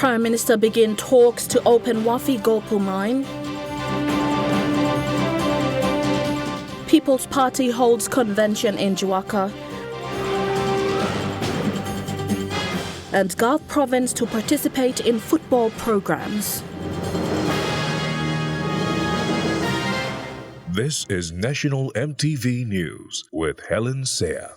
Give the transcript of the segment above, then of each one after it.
Prime Minister begin talks to open Wafi Golpu Mine. People's Party holds convention in Jiwaka. And Gulf Province to participate in football programs. This is National EMTV News with Helen Seah.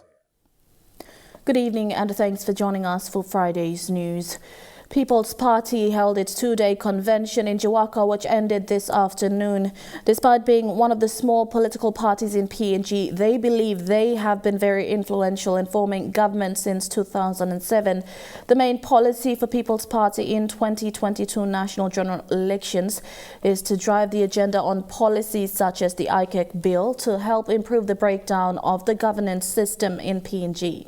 Good evening and thanks for joining us for Friday's news. People's Party held its two-day convention in Jiwaka, which ended this afternoon. Despite being one of the small political parties in PNG, they believe they have been very influential in forming government since 2007. The main policy for People's Party in 2022 national general elections is to drive the agenda on policies such as the ICAC bill to help improve the breakdown of the governance system in PNG.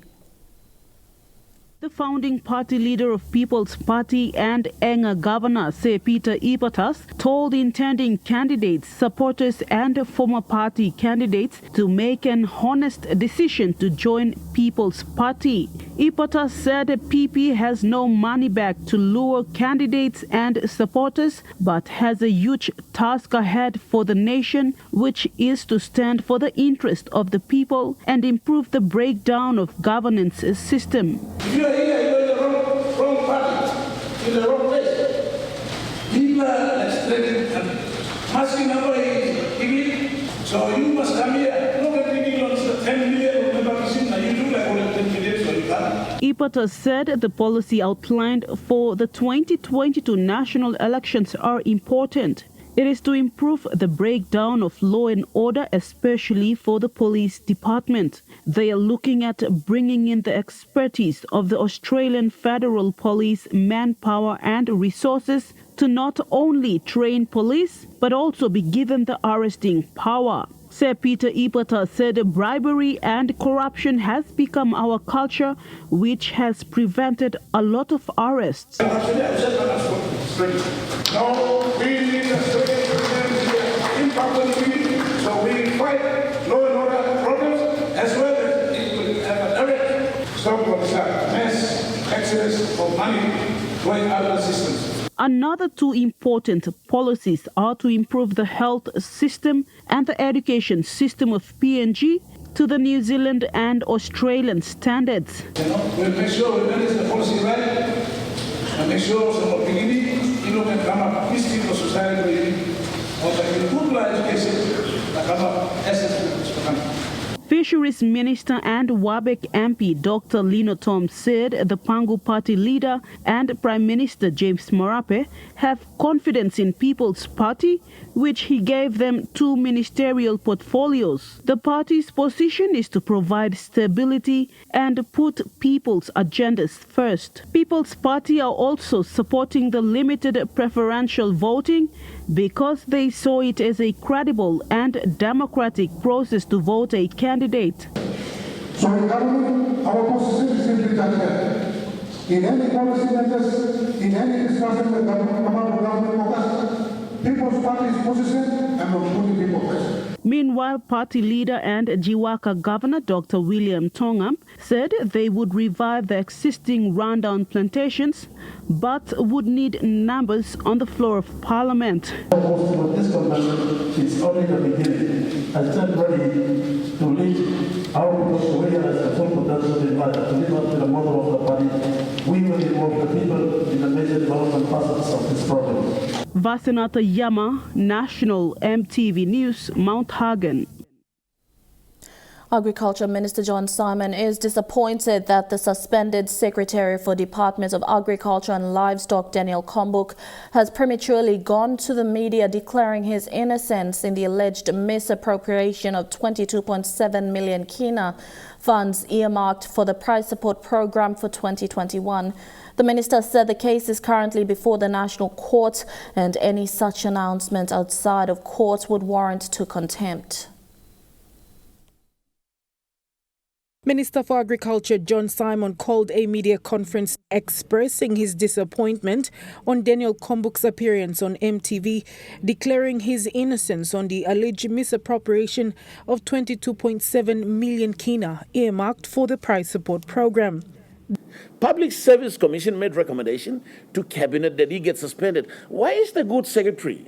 The founding party leader of People's Party and Enga Governor, Sir Peter Ipatas, told intending candidates, supporters and former party candidates to make an honest decision to join People's Party. Ipatas said PP has no money back to lure candidates and supporters, but has a huge task ahead for the nation, which is to stand for the interest of the people and improve the breakdown of governance system. If you are here, you are in the wrong party, in the wrong place. People are explaining and asking about giving. So you must come here. Nobody giving on 10 million members. You do like only 10 million, so you can't. Ipatas said the policy outlined for the 2022 national elections are important. It is to improve the breakdown of law and order, especially for the police department. They are looking at bringing in the expertise of the Australian Federal Police manpower and resources to not only train police, but also be given the arresting power. Sir Peter Ipatas said bribery and corruption has become our culture, which has prevented a lot of arrests. So we fight law and order problems as well as it will have a direct stop of mass access of money going out of the systems. Another two important policies are to improve the health system and the education system of PNG to the New Zealand and Australian standards. We'll make sure we manage the policy right and make sure from the beginning, you can come up peaceful for society or the good education that come up as to come. Fisheries Minister and Wabek MP Dr. Lino Tom said the Pangu Party leader and Prime Minister James Marape have confidence in People's Party, which he gave them 2 ministerial portfolios. The party's position is to provide stability and put people's agendas first. People's Party are also supporting the limited preferential voting because they saw it as a credible and democratic process to vote a candidate. So in government, our position is simply judgment. In any policy matters, in any discussion with government focus, People's Party's position and not putting people first. Meanwhile, party leader and Jiwaka Governor Dr. William Tongam said they would revive the existing rundown plantations, but would need numbers on the floor of Parliament. This government is only the beginning. I stand ready to lead our people to realize the full potential in life, to live up to the model of the party. We will involve the people in the major development process of this program. Vasanata Yama, National EMTV News, Mount Hagen. Agriculture Minister John Simon is disappointed that the suspended Secretary for Department of Agriculture and Livestock, Daniel Kombuk, has prematurely gone to the media declaring his innocence in the alleged misappropriation of 22.7 million kina funds earmarked for the price support program for 2021. The minister said the case is currently before the National Court and any such announcement outside of court would warrant to contempt. Minister for Agriculture John Simon called a media conference expressing his disappointment on Daniel Kombuk's appearance on EMTV, declaring his innocence on the alleged misappropriation of 22.7 million kina earmarked for the price support program. Public Service Commission made recommendation to Cabinet that he get suspended. Why is the good secretary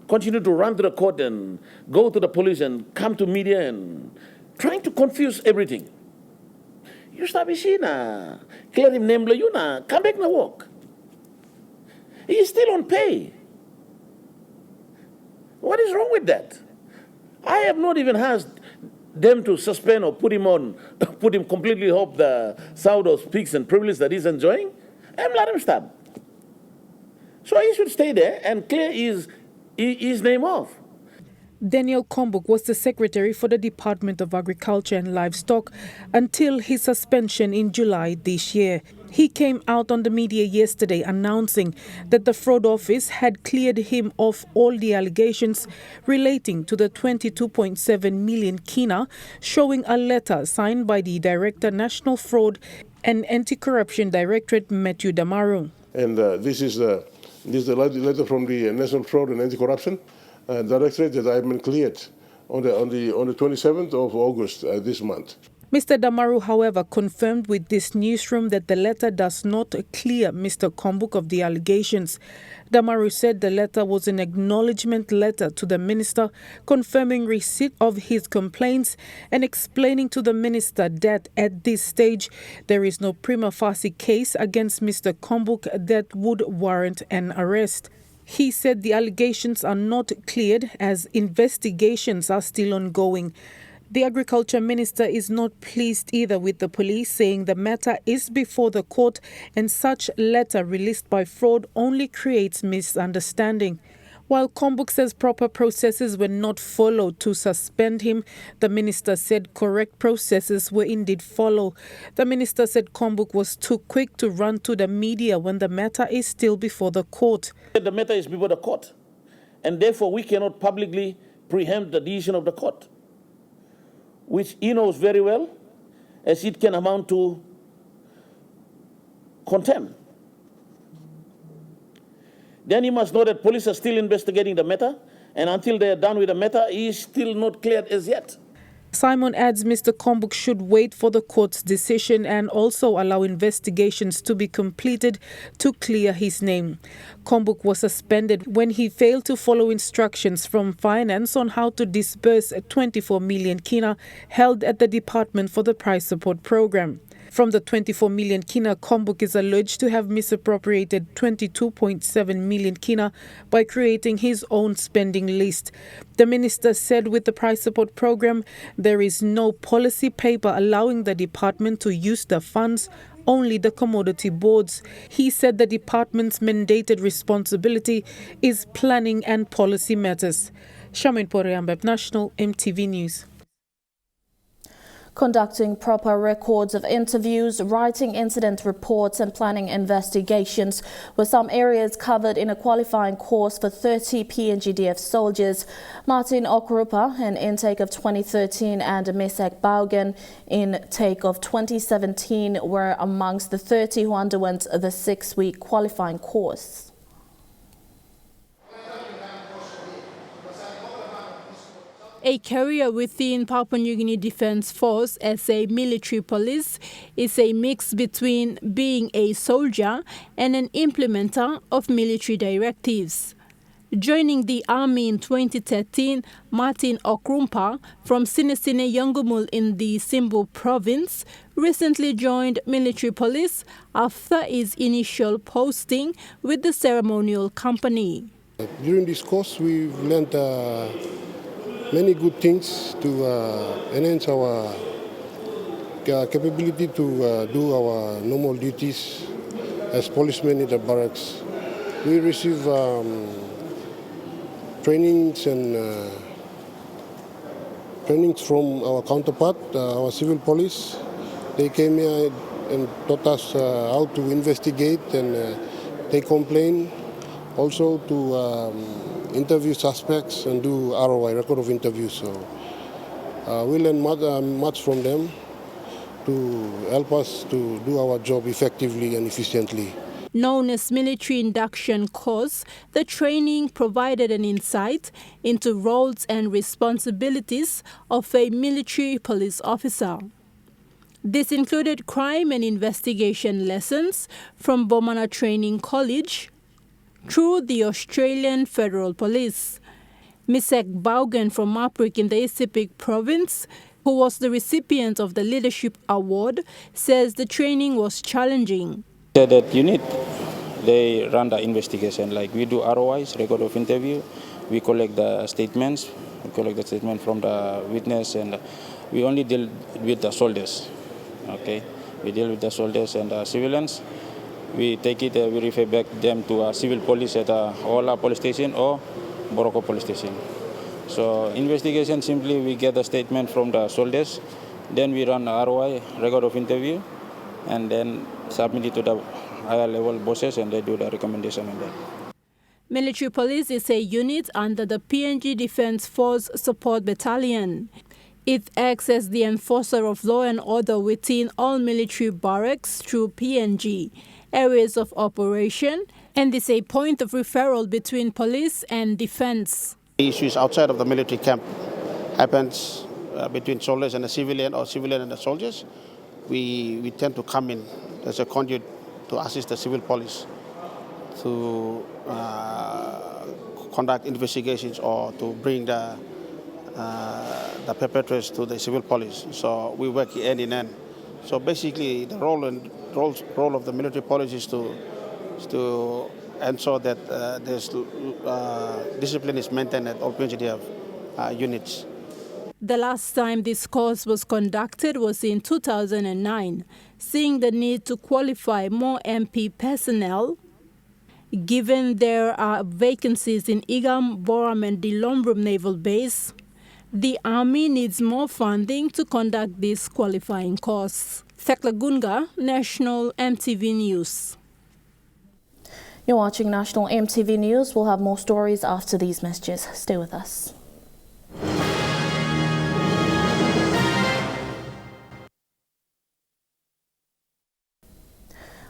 continue to run to the court and go to the police and come to media and trying to confuse everything? You stop na clear him name you na come back na work. He is still on pay. What is wrong with that? I have not even asked them to suspend or put him completely off the sound of peaks and privilege that he's enjoying, and let him stop. So he should stay there and clear his name off. Daniel Kombuk was the secretary for the Department of Agriculture and Livestock until his suspension in July this year. He came out on the media yesterday announcing that the fraud office had cleared him of all the allegations relating to the 22.7 million kina, showing a letter signed by the Director National Fraud and Anti-Corruption Directorate, Matthew Damaru. And this is the letter from the National Fraud and Anti-Corruption Directorate that I have been cleared on the 27th of August this month. Mr. Damaru, however, confirmed with this newsroom that the letter does not clear Mr. Kombuk of the allegations. Damaru said the letter was an acknowledgement letter to the minister, confirming receipt of his complaints and explaining to the minister that at this stage there is no prima facie case against Mr. Kombuk that would warrant an arrest. He said the allegations are not cleared as investigations are still ongoing. The Agriculture Minister is not pleased either with the police, saying the matter is before the court and such letter released by fraud only creates misunderstanding. While Kombuk says proper processes were not followed to suspend him, the minister said correct processes were indeed followed. The minister said Kombuk was too quick to run to the media when the matter is still before the court. The matter is before the court, and therefore we cannot publicly preempt the decision of the court, which he knows very well, as it can amount to contempt. Then he must know that police are still investigating the matter, and until they are done with the matter, he is still not cleared as yet. Simon adds Mr. Kombuk should wait for the court's decision and also allow investigations to be completed to clear his name. Kombuk was suspended when he failed to follow instructions from finance on how to disburse 24 million kina held at the Department for the Price Support Program. From the 24 million kina, Kombuk is alleged to have misappropriated 22.7 million kina by creating his own spending list. The minister said with the price support program, there is no policy paper allowing the department to use the funds, only the commodity boards. He said the department's mandated responsibility is planning and policy matters. Shamin Poreambeb, National EMTV News. Conducting proper records of interviews, writing incident reports and planning investigations were some areas covered in a qualifying course for 30 PNGDF soldiers. Martin Okrupa, an intake of 2013, and Misek Baugen, intake of 2017, were amongst the 30 who underwent the 6-week qualifying course. A career within Papua New Guinea Defence Force as a military police is a mix between being a soldier and an implementer of military directives. Joining the army in 2013, Martin Okrumpa from Sinesine Yongumul in the Simbu province recently joined military police after his initial posting with the ceremonial company. During this course, we've learned many good things to enhance our capability to do our normal duties as policemen in the barracks. We receive trainings and trainings from our counterpart, our civil police. They came here and taught us how to investigate and take complaint, also to interview suspects and do ROI, record of interviews. So we learn much from them to help us to do our job effectively and efficiently. Known as Military Induction Course, the training provided an insight into roles and responsibilities of a military police officer. This included crime and investigation lessons from Bomana Training College through the Australian Federal Police. Misek Baugen from Maprik in the Isipik province, who was the recipient of the Leadership Award, says the training was challenging. That unit, they run the investigation, like we do ROIs, record of interview, we collect the statements, from the witness, and we only deal with the soldiers, okay? We deal with the soldiers and the civilians. We take it, we refer back them to a civil police at Ola police station or Boroko police station. So investigation, simply we get a statement from the soldiers, then we run a ROI, record of interview, and then submit it to the higher level bosses, and they do the recommendation on that. Military Police is a unit under the PNG Defence Force Support Battalion. It acts as the enforcer of law and order within all military barracks through PNG areas of operation, and is a point of referral between police and defence. Issues outside of the military camp happens between soldiers and the civilian, or civilian and the soldiers. We tend to come in as a conduit to assist the civil police to conduct investigations or to bring the perpetrators to the civil police. So we work hand in hand. So basically, the role of the military police is to ensure that there's discipline is maintained at all PNGDF units. The last time this course was conducted was in 2009, seeing the need to qualify more MP personnel, given there are vacancies in Igam, Boram and Dilombrum Naval Base. The Army needs more funding to conduct this qualifying course. Thekla Gunga, National EMTV News. You're watching National EMTV News. We'll have more stories after these messages. Stay with us.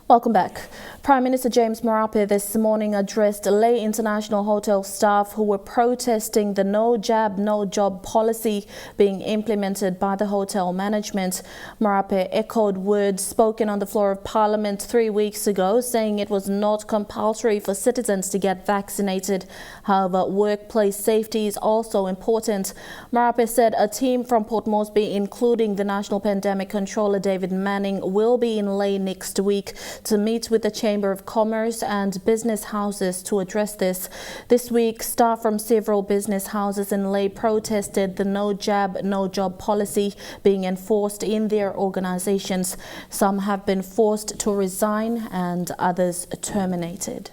Welcome back. Prime Minister James Marape this morning addressed Lay International Hotel staff who were protesting the no jab, no job policy being implemented by the hotel management. Marape echoed words spoken on the floor of Parliament 3 weeks ago, saying it was not compulsory for citizens to get vaccinated. However, workplace safety is also important. Marape said a team from Port Moresby, including the National Pandemic Controller David Manning, will be in Lay next week to meet with the Chamber of Commerce and business houses to address this. This week, staff from several business houses in Lay protested the no jab, no job policy being enforced in their organizations. Some have been forced to resign and others terminated.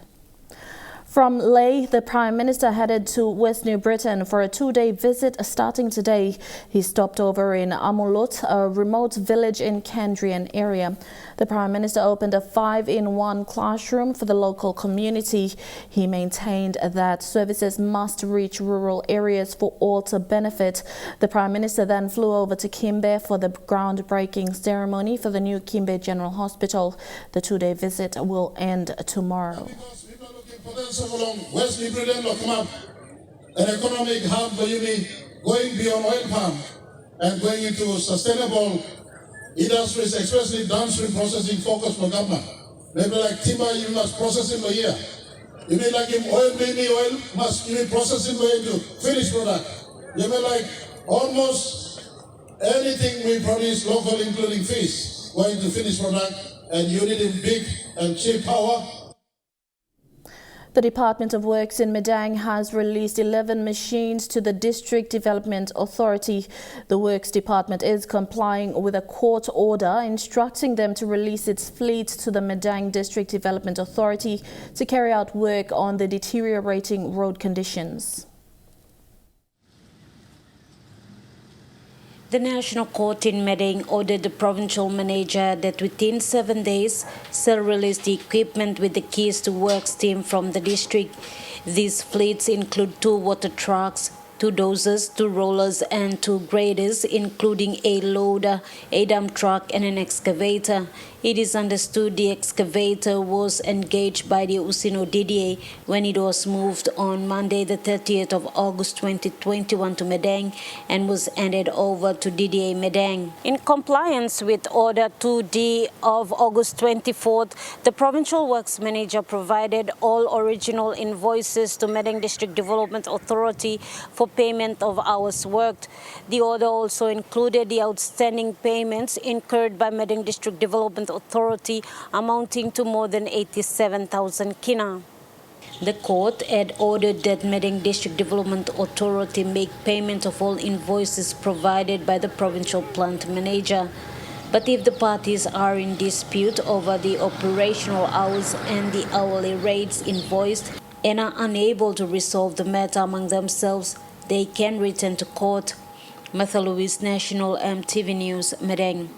From Lay, the Prime Minister headed to West New Britain for a 2-day visit starting today. He stopped over in Amulut, a remote village in Kandrian area. The Prime Minister opened a 5-in-1 classroom for the local community. He maintained that services must reach rural areas for all to benefit. The Prime Minister then flew over to Kimbe for the groundbreaking ceremony for the new Kimbe General Hospital. The 2-day visit will end tomorrow. Potential along West New Britain will come up, an economic hub for Uni, going beyond oil palm and going into sustainable industries, especially downstream processing focus for government. Maybe like timber, you must process in the year. You mean like in oil, maybe oil must you processing going to finished product. You mean like almost anything we produce locally, including fish, going to finished product, and you need in big and cheap power. The Department of Works in Medang has released 11 machines to the District Development Authority. The Works Department is complying with a court order instructing them to release its fleet to the Medang District Development Authority to carry out work on the deteriorating road conditions. The National Court in Medang ordered the provincial manager that within 7 days, shall release the equipment with the keys to works team from the district. These fleets include 2 water trucks, 2 dozers, 2 rollers and 2 graders, including a loader, a dump truck and an excavator. It is understood the excavator was engaged by the Usino DDA when it was moved on Monday the 30th of August 2021 to Medang and was handed over to DDA Medang. In compliance with Order 2D of August 24th, the Provincial Works Manager provided all original invoices to Medang District Development Authority for payment of hours worked. The order also included the outstanding payments incurred by Medang District Development Authority amounting to more than 87,000 kina. The court had ordered that Medang District Development Authority make payment of all invoices provided by the provincial plant manager. But if the parties are in dispute over the operational hours and the hourly rates invoiced and are unable to resolve the matter among themselves, they can return to court. Martha Louise, National EMTV News, Medang.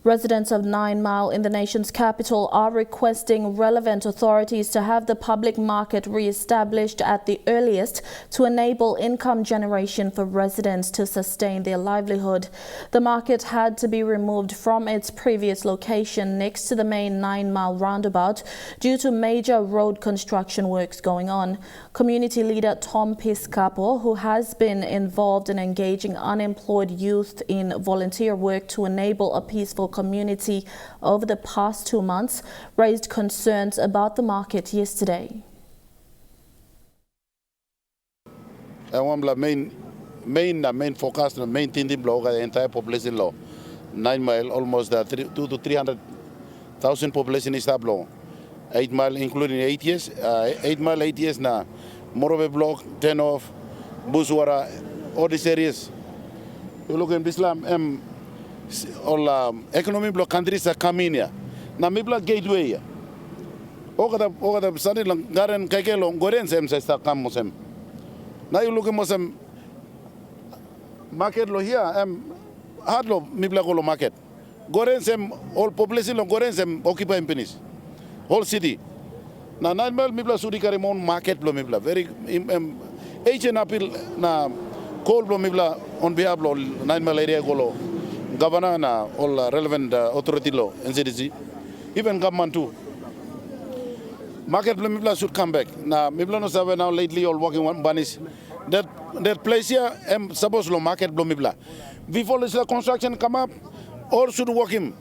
Residents of 9 Mile in the nation's capital are requesting relevant authorities to have the public market re-established at the earliest to enable income generation for residents to sustain their livelihood. The market had to be removed from its previous location next to the main 9 Mile roundabout due to major road construction works going on. Community leader Tom Piscapo, who has been involved in engaging unemployed youth in volunteer work to enable a peaceful community over the past 2 months, raised concerns about the market yesterday. Main focus, the main thing the entire population law. 9 Mile, almost 200,000 to 300,000 population is that law. 8 Mile, including 8 years. 8 Mile, 8 years now. Morobe block, 10 off, Buswara, all these areas. You look in Islam, all economic block countries are coming here. Now, me block gateway. Ogada suddenly lang garan kaikelo goren sem sa kam mosem. Now you look at mosem market lo here hard lo me block lo market. Goren sem all population lo goren sem occupy penis. Whole city. Now 9 Mile me block suri kare mon market lo me block very agent appeal na call lo me block on behalf lo 9 Mile area golo. Governor na all relevant authority law NCDC, even government too. Market Mibla should come back. Now Mibla no sabe now lately all working one banish. That place here suppose lo market Mibla. Before this construction come up, all should work him.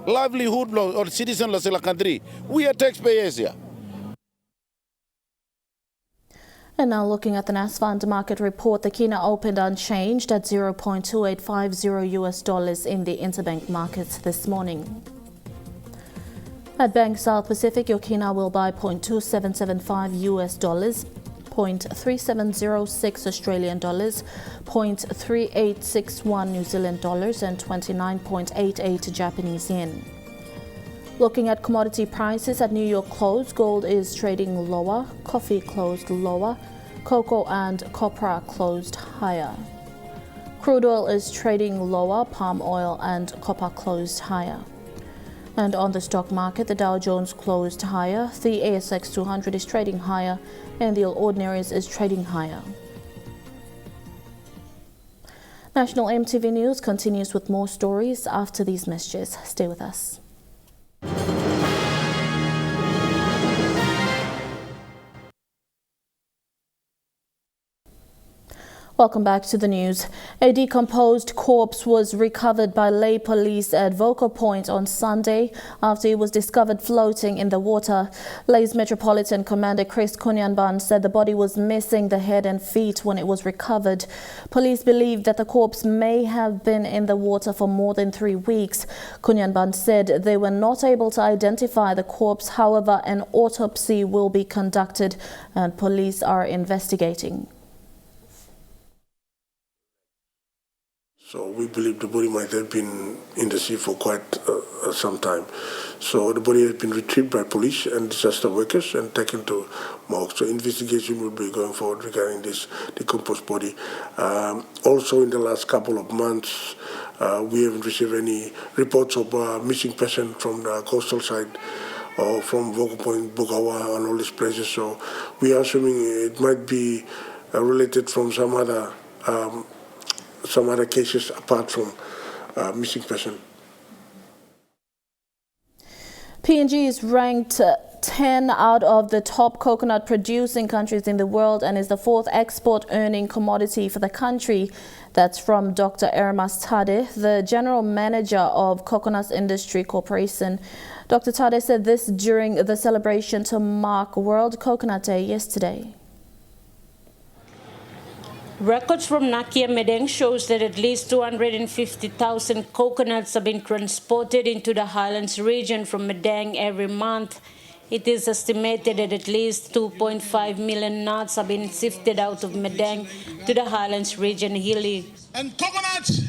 Livelihood law or citizen law la country. We are taxpayers here. And now looking at the NASFund market report, the kina opened unchanged at $0.2850 in the interbank markets this morning. At Bank South Pacific, your kina will buy $0.2775 $0.3706 Australian dollars, $0.3861 New Zealand dollars, and 29.88 Japanese yen. Looking at commodity prices at New York close, gold is trading lower, coffee closed lower, cocoa and copra closed higher. Crude oil is trading lower, palm oil and copper closed higher. And on the stock market, the Dow Jones closed higher, the ASX 200 is trading higher, and the All Ordinaries is trading higher. National EMTV News continues with more stories after these messages. Stay with us. Welcome back to the news. A decomposed corpse was recovered by Lay police at Vocal Point on Sunday after it was discovered floating in the water. Lay's Metropolitan Commander Chris Kunyanban said the body was missing the head and feet when it was recovered. Police believe that the corpse may have been in the water for more than 3 weeks. Kunyanban said they were not able to identify the corpse. However, an autopsy will be conducted and police are investigating. So we believe the body might have been in the sea for quite some time. So the body has been retrieved by police and disaster workers and taken to morgue. So investigation will be going forward regarding this decomposed body. Also in the last couple of months, we haven't received any reports of missing person from the coastal side or from Vocal Point, Bogawa and all these places. So we are assuming it might be related from some other cases apart from missing person. PNG is ranked 10 out of the top coconut producing countries in the world and is the fourth export earning commodity for the country. That's from Dr. Ermas Tade, the General Manager of Coconut Industry Corporation. Dr. Tade said this during the celebration to mark World Coconut Day yesterday. Records from Nakia Medeng shows that at least 250,000 coconuts have been transported into the highlands region from Medeng every month. It is estimated that at least 2.5 million nuts have been sifted out of Medeng to the highlands region yearly. And coconuts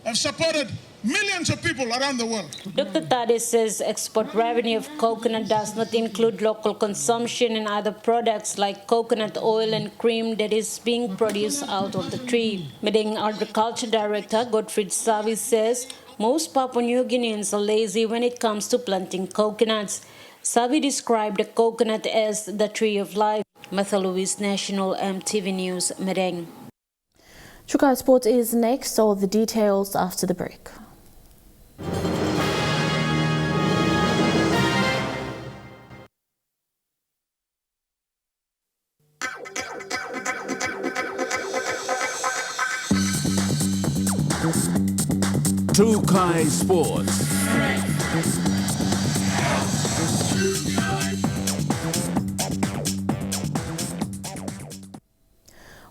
have supported millions of people around the world. Dr. Tade says export revenue of coconut does not include local consumption and other products like coconut oil and cream that is being produced out of the tree. Medeng Agriculture Director Godfried Savi says most Papua New Guineans are lazy when it comes to planting coconuts. Savi described the coconut as the tree of life. Martha Louise, National EMTV News, Medeng. Chukai Sports is next, all the details after the break. Chukai Sports.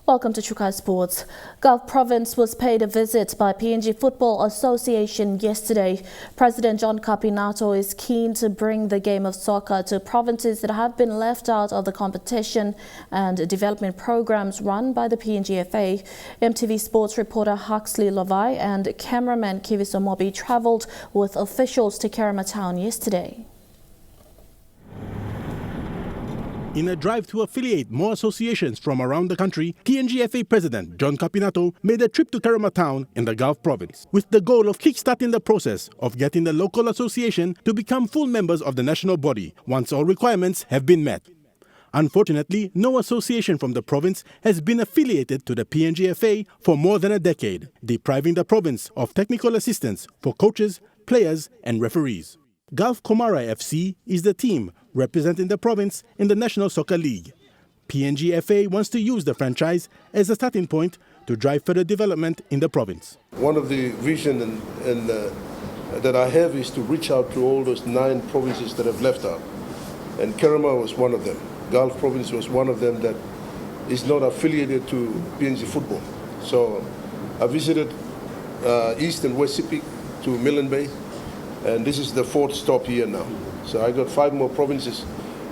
Welcome to Chukai Sports. Gulf Province was paid a visit by PNG Football Association yesterday. President John Capinato is keen to bring the game of soccer to provinces that have been left out of the competition and development programs run by the PNGFA. EMTV Sports reporter Huxley Lovai and cameraman Kiviso Mobi travelled with officials to Kerema Town yesterday. In a drive to affiliate more associations from around the country, PNGFA President John Capinato made a trip to Kerema Town in the Gulf Province with the goal of kickstarting the process of getting the local association to become full members of the national body once all requirements have been met. Unfortunately, no association from the province has been affiliated to the PNGFA for more than a decade, depriving the province of technical assistance for coaches, players and referees. Gulf Komara FC is the team representing the province in the National Soccer League. PNGFA wants to use the franchise as a starting point to drive further development in the province. One of the vision that I have is to reach out to all those 9 provinces that have left out. And Kerema was one of them. Gulf Province was one of them that is not affiliated to PNG football. So I visited East and West Sepik to Milne Bay. And this is the 4th stop here now. So I got 5 more provinces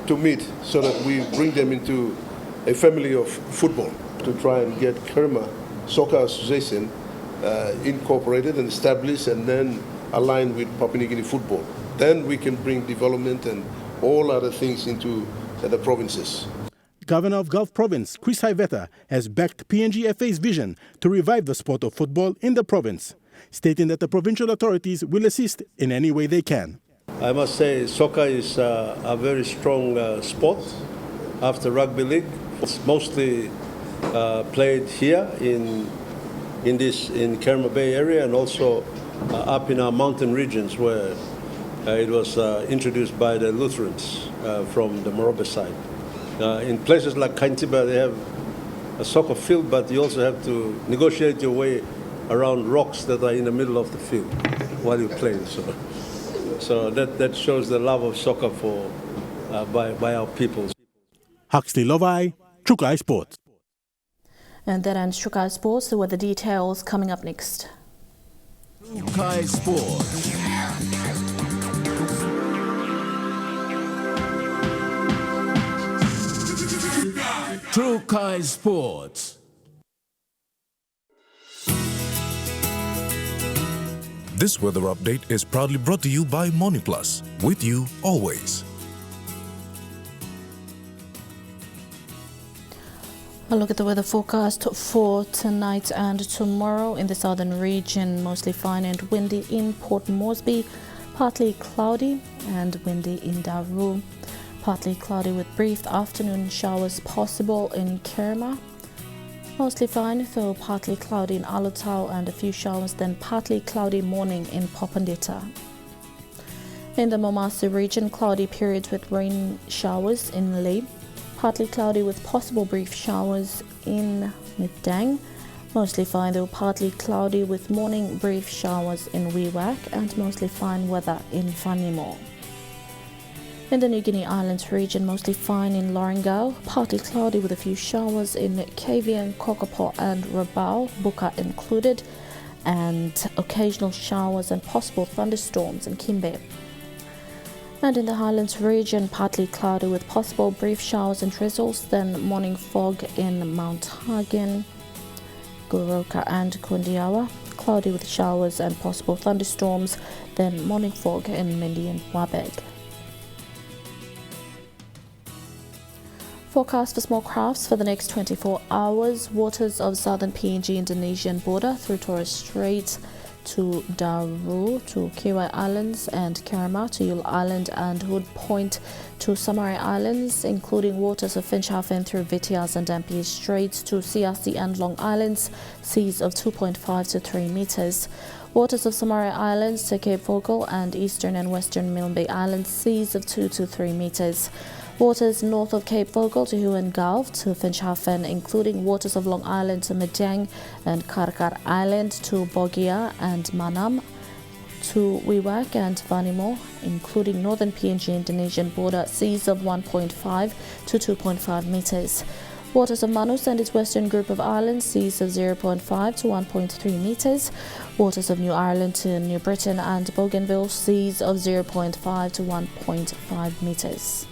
to meet so that we bring them into a family of football to try and get Kerema Soccer Association incorporated and established and then aligned with Papua New Guinea football. Then we can bring development and all other things into the provinces. Governor of Gulf Province, Chris Haiveta, has backed PNGFA's vision to revive the sport of football in the province, stating that the provincial authorities will assist in any way they can. I must say soccer is a very strong sport after rugby league. It's mostly played here in Kerema Bay area and also up in our mountain regions where it was introduced by the Lutherans from the Morobe side. In places like Kaintiba, they have a soccer field, but you also have to negotiate your way around rocks that are in the middle of the field while you're playing. So that shows the love of soccer by our people. Huxley Lovai, Chukai Sports. And that ends Chukai Sports. With the details coming up next. Chukai Sports. Chukai Sports. This weather update is proudly brought to you by MoniPlus, with you always. A look at the weather forecast for tonight and tomorrow. In the southern region, mostly fine and windy in Port Moresby, partly cloudy and windy in Daru. Partly cloudy with brief afternoon showers possible in Kerema. Mostly fine, though partly cloudy in Alotau and a few showers, then partly cloudy morning in Popondetta. In the Momasi region, cloudy periods with rain showers in Leh. Partly cloudy with possible brief showers in Midang. Mostly fine though, partly cloudy with morning brief showers in Jiwaka and mostly fine weather in Vanimo. In the New Guinea Islands region, mostly fine in Lorengau, partly cloudy with a few showers in Kavieng, Kokopo and Rabaul, Buka included, and occasional showers and possible thunderstorms in Kimbe. And in the Highlands region, partly cloudy with possible brief showers and drizzles, then morning fog in Mount Hagen, Goroka and Kundiawa, cloudy with showers and possible thunderstorms, then morning fog in Mindi and Wabeg. Forecast for small crafts for the next 24 hours. Waters of southern PNG Indonesian border through Torres Strait to Daru to Kiwai Islands and Kerema to Yule Island and Hood Point to Samari Islands, including waters of Finchhafen through Vitiaz and Dampier Straits to Siasi and Long Islands, seas of 2.5 to 3 meters. Waters of Samari Islands to Cape Vogel and eastern and western Milne Bay Islands, seas of 2 to 3 meters. Waters north of Cape Vogel to Huon Gulf to Finchhafen, including waters of Long Island to Midang and Karkar Island to Bogia and Manam to Jiwaka and Vanimo, including northern PNG Indonesian border, seas of 1.5 to 2.5 meters. Waters of Manus and its western group of islands, seas of 0.5 to 1.3 meters. Waters of New Ireland to New Britain and Bougainville, seas of 0.5 to 1.5 meters.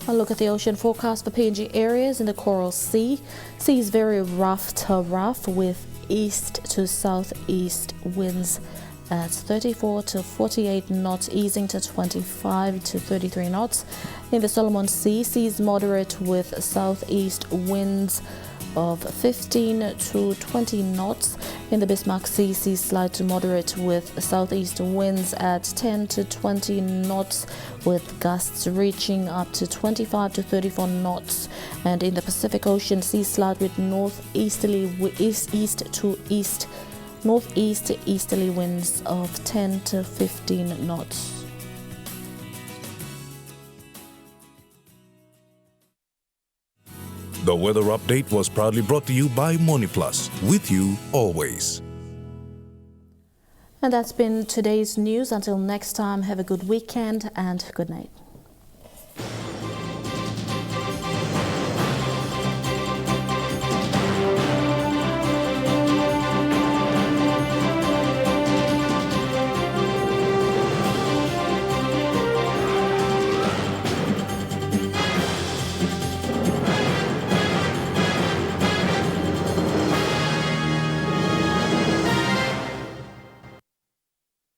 A look at the ocean forecast for PNG areas in the Coral Sea. Sea is very rough to rough with east to southeast winds at 34 to 48 knots, easing to 25 to 33 knots. In the Solomon Sea, seas moderate with southeast winds of 15 to 20 knots. In the Bismarck Sea, seas slight to moderate with southeast winds at 10 to 20 knots, with gusts reaching up to 25 to 34 knots. And in the Pacific Ocean, seas slight with northeast to easterly winds of 10 to 15 knots. The weather update was proudly brought to you by MoneyPlus, with you always. And that's been today's news. Until next time, have a good weekend and good night.